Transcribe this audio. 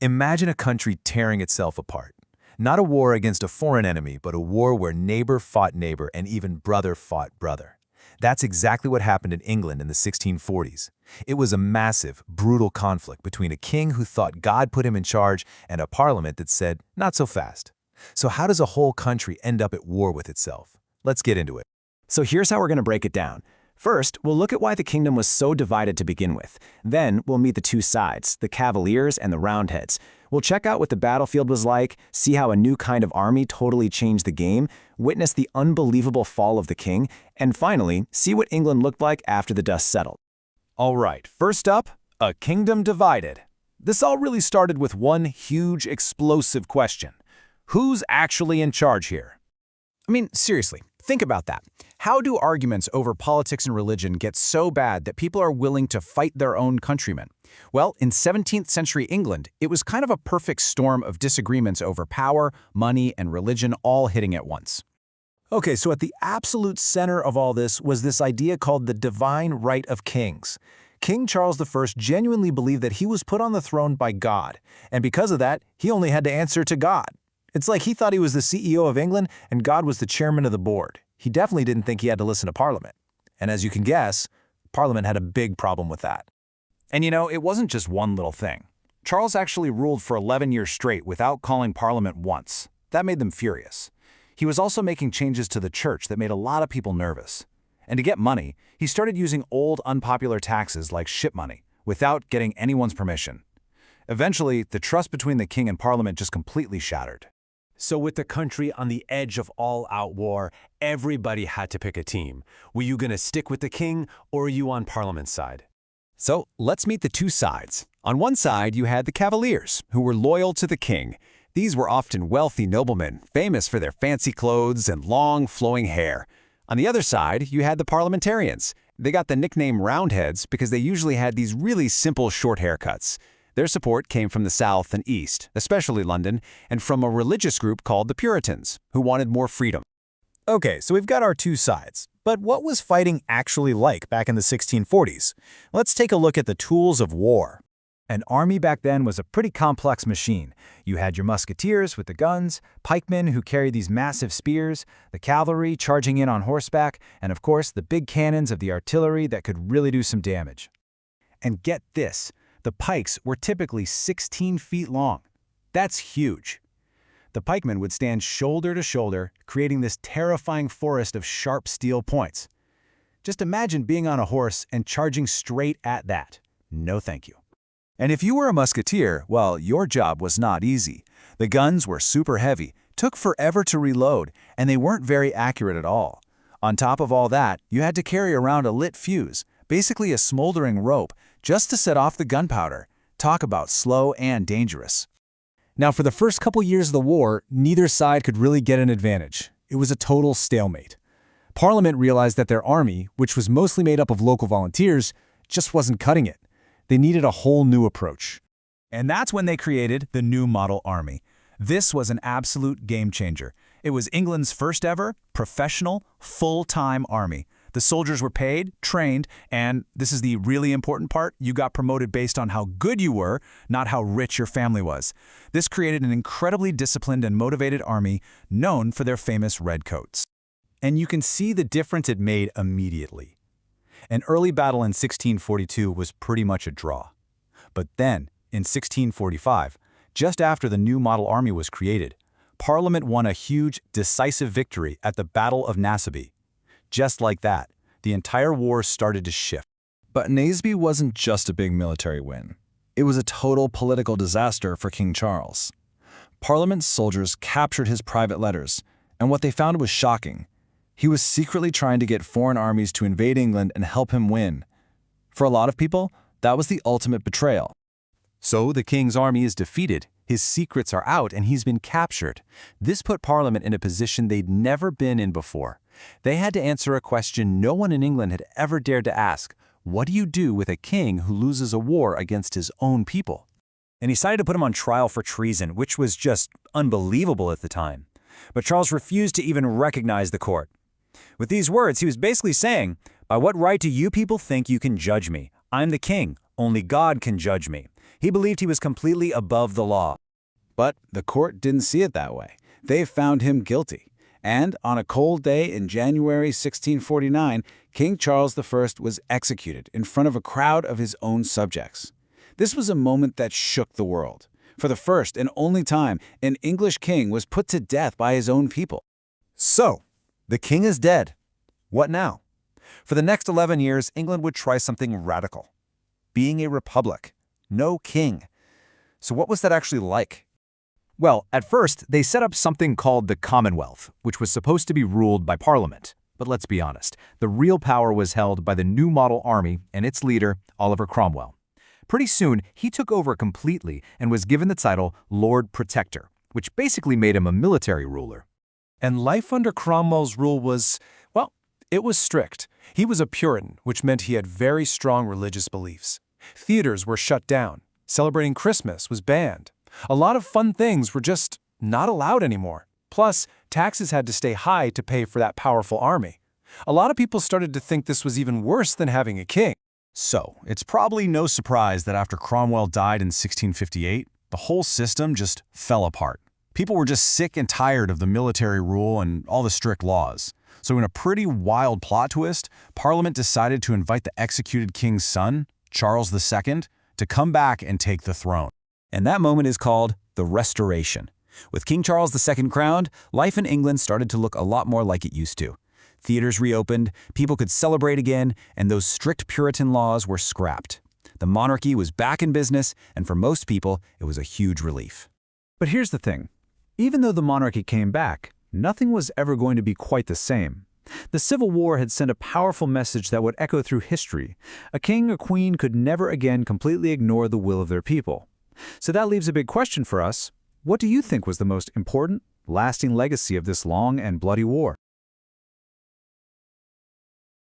Imagine a country tearing itself apart. Not a war against a foreign enemy, but a war where neighbor fought neighbor and even brother fought brother. That's exactly what happened in England in the 1640s. It was a massive, brutal conflict between a king who thought God put him in charge and a parliament that said, not so fast. So how does a whole country end up at war with itself? Let's get into it. So here's how we're going to break it down. First, we'll look at why the kingdom was so divided to begin with. Then, we'll meet the two sides, the Cavaliers and the Roundheads. We'll check out what the battlefield was like, see how a new kind of army totally changed the game, witness the unbelievable fall of the king, and finally, see what England looked like after the dust settled. All right, first up, a kingdom divided. This all really started with one huge, explosive question. Who's actually in charge here? I mean, seriously, think about that. How do arguments over politics and religion get so bad that people are willing to fight their own countrymen? Well, in 17th century England, it was kind of a perfect storm of disagreements over power, money, and religion all hitting at once. Okay, so at the absolute center of all this was this idea called the divine right of kings. King Charles I genuinely believed that he was put on the throne by God, and because of that, he only had to answer to God. It's like he thought he was the CEO of England and God was the chairman of the board. He definitely didn't think he had to listen to Parliament. And as you can guess, Parliament had a big problem with that. And you know, it wasn't just one little thing. Charles actually ruled for 11 years straight without calling Parliament once. That made them furious. He was also making changes to the church that made a lot of people nervous. And to get money, he started using old, unpopular taxes like ship money, without getting anyone's permission. Eventually, the trust between the king and Parliament just completely shattered. So with the country on the edge of all-out war, everybody had to pick a team. Were you going to stick with the king, or are you on Parliament's side? So let's meet the two sides. On one side, you had the Cavaliers, who were loyal to the king. These were often wealthy noblemen, famous for their fancy clothes and long, flowing hair. On the other side, you had the Parliamentarians. They got the nickname Roundheads because they usually had these really simple short haircuts. Their support came from the South and East, especially London, and from a religious group called the Puritans, who wanted more freedom. Okay, so we've got our two sides. But what was fighting actually like back in the 1640s? Let's take a look at the tools of war. An army back then was a pretty complex machine. You had your musketeers with the guns, pikemen who carried these massive spears, the cavalry charging in on horseback, and of course the big cannons of the artillery that could really do some damage. And get this, the pikes were typically 16 feet long. That's huge. The pikemen would stand shoulder to shoulder, creating this terrifying forest of sharp steel points. Just imagine being on a horse and charging straight at that. No thank you. And if you were a musketeer, well, your job was not easy. The guns were super heavy, took forever to reload, and they weren't very accurate at all. On top of all that, you had to carry around a lit fuse, basically a smoldering rope, just to set off the gunpowder. Talk about slow and dangerous. Now, for the first couple years of the war, neither side could really get an advantage. It was a total stalemate. Parliament realized that their army, which was mostly made up of local volunteers, just wasn't cutting it. They needed a whole new approach. And that's when they created the New Model Army. This was an absolute game changer. It was England's first ever professional, full-time army. The soldiers were paid, trained, and this is the really important part, you got promoted based on how good you were, not how rich your family was. This created an incredibly disciplined and motivated army known for their famous red coats. And you can see the difference it made immediately. An early battle in 1642 was pretty much a draw. But then, in 1645, just after the new model army was created, Parliament won a huge, decisive victory at the Battle of Naseby. Just like that, the entire war started to shift. But Naseby wasn't just a big military win. It was a total political disaster for King Charles. Parliament's soldiers captured his private letters, and what they found was shocking. He was secretly trying to get foreign armies to invade England and help him win. For a lot of people, that was the ultimate betrayal. So the king's army is defeated, his secrets are out, and he's been captured. This put Parliament in a position they'd never been in before. They had to answer a question no one in England had ever dared to ask. What do you do with a king who loses a war against his own people? And he decided to put him on trial for treason, which was just unbelievable at the time. But Charles refused to even recognize the court. With these words, he was basically saying, "By what right do you people think you can judge me? I'm the king. Only God can judge me. He believed he was completely above the law. But the court didn't see it that way. They found him guilty. And on a cold day in January 1649, King Charles I was executed in front of a crowd of his own subjects. This was a moment that shook the world. For the first and only time, an English king was put to death by his own people. So, the king is dead. What now? For the next 11 years, England would try something radical. Being a republic. No king. So what was that actually like? Well, at first, they set up something called the Commonwealth, which was supposed to be ruled by Parliament. But let's be honest, the real power was held by the new model army and its leader, Oliver Cromwell. Pretty soon, he took over completely and was given the title Lord Protector, which basically made him a military ruler. And life under Cromwell's rule was, well, it was strict. He was a Puritan, which meant he had very strong religious beliefs. Theaters were shut down. Celebrating Christmas was banned. A lot of fun things were just not allowed anymore. Plus, taxes had to stay high to pay for that powerful army. A lot of people started to think this was even worse than having a king. So, it's probably no surprise that after Cromwell died in 1658, the whole system just fell apart. People were just sick and tired of the military rule and all the strict laws. So in a pretty wild plot twist, Parliament decided to invite the executed king's son, Charles II, to come back and take the throne. And that moment is called the Restoration. With King Charles II crowned, life in England started to look a lot more like it used to. Theaters reopened, people could celebrate again, and those strict Puritan laws were scrapped. The monarchy was back in business, and for most people, it was a huge relief. But here's the thing. Even though the monarchy came back, nothing was ever going to be quite the same. The Civil War had sent a powerful message that would echo through history. A king or queen could never again completely ignore the will of their people. So that leaves a big question for us. What do you think was the most important, lasting legacy of this long and bloody war?